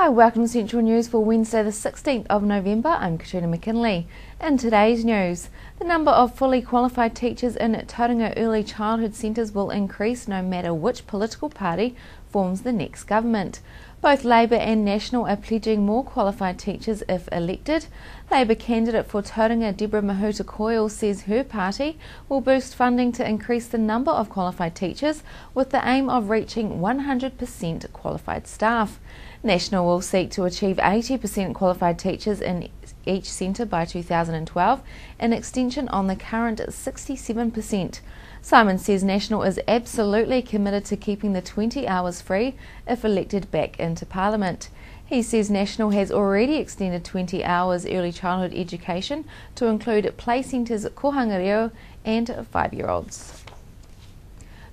Hi, welcome to Central News for Wednesday the 16th of November. I'm Katrina McKinley. In today's news, the number of fully qualified teachers in Tauranga early childhood centres will increase no matter which political party forms the next government. Both Labour and National are pledging more qualified teachers if elected. Labour candidate for Tauranga Deborah Mahuta Coyle says her party will boost funding to increase the number of qualified teachers with the aim of reaching 100% qualified staff. National will seek to achieve 80% qualified teachers in each centre by 2012, an extension on the current 67%. Simon says National is absolutely committed to keeping the 20 hours free if elected back into Parliament. He says National has already extended 20 hours early childhood education to include play centres, kohanga reo and 5-year-olds.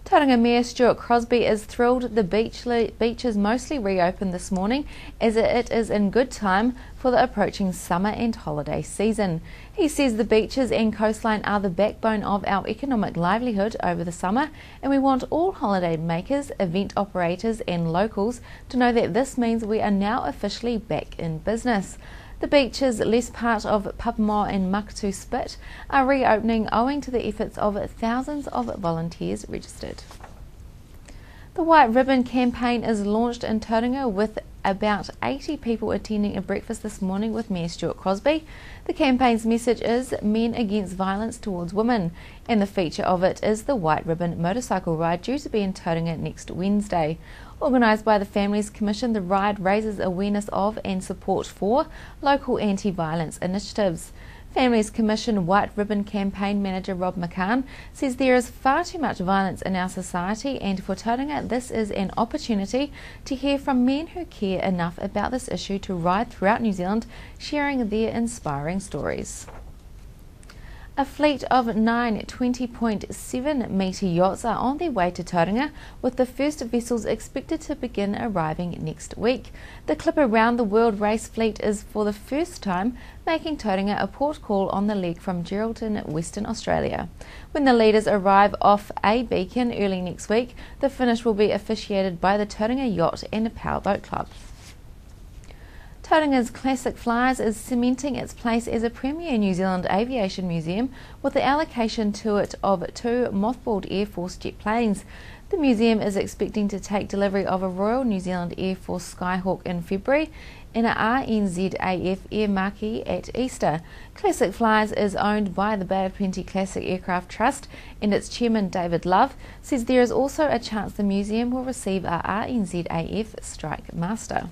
Tauranga Mayor Stuart Crosby is thrilled the beach is mostly reopened this morning as it is in good time for the approaching summer and holiday season. He says the beaches and coastline are the backbone of our economic livelihood over the summer, and we want all holiday makers, event operators and locals to know that this means we are now officially back in business. The beaches, less part of Papamoa and Makatu Spit, are reopening owing to the efforts of thousands of volunteers registered. The White Ribbon campaign is launched in Tauranga with about 80 people attending a breakfast this morning with Mayor Stuart Crosby. The campaign's message is Men Against Violence Towards Women, and the feature of it is the White Ribbon motorcycle ride due to be in Tauranga next Wednesday. Organised by the Families Commission, the ride raises awareness of and support for local anti-violence initiatives. Families Commission White Ribbon campaign manager Rob McCann says there is far too much violence in our society, and for Tauranga this is an opportunity to hear from men who care enough about this issue to ride throughout New Zealand, sharing their inspiring stories. A fleet of 9 20.7 metre yachts are on their way to Tauranga, with the first vessels expected to begin arriving next week. The Clipper Round the World race fleet is for the first time making Tauranga a port call on the leg from Geraldton, Western Australia. When the leaders arrive off A Beacon early next week, the finish will be officiated by the Tauranga Yacht and Powerboat Club. Tauranga's Classic Flyers is cementing its place as a premier New Zealand aviation museum with the allocation to it of 2 mothballed Air Force jet planes. The museum is expecting to take delivery of a Royal New Zealand Air Force Skyhawk in February and a RNZAF Air Marquis at Easter. Classic Flyers is owned by the Bay of Plenty Classic Aircraft Trust, and its chairman David Love says there is also a chance the museum will receive a RNZAF Strike Master.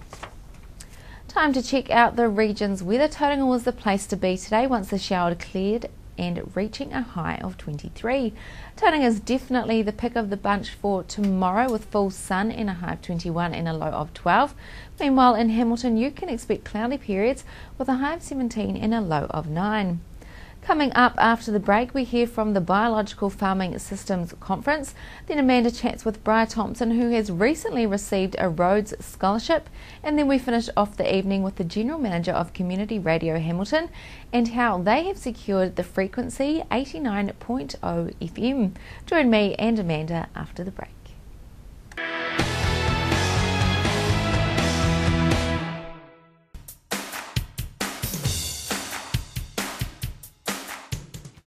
Time to check out the region's weather. Tauranga was the place to be today once the shower cleared and reaching a high of 23. Tauranga is definitely the pick of the bunch for tomorrow with full sun and a high of 21 and a low of 12. Meanwhile in Hamilton you can expect cloudy periods with a high of 17 and a low of 9. Coming up after the break, we hear from the Biological Farming Systems Conference. Then Amanda chats with Briar Thompson, who has recently received a Rhodes Scholarship. And then we finish off the evening with the General Manager of Community Radio Hamilton and how they have secured the frequency 89.0 FM. Join me and Amanda after the break.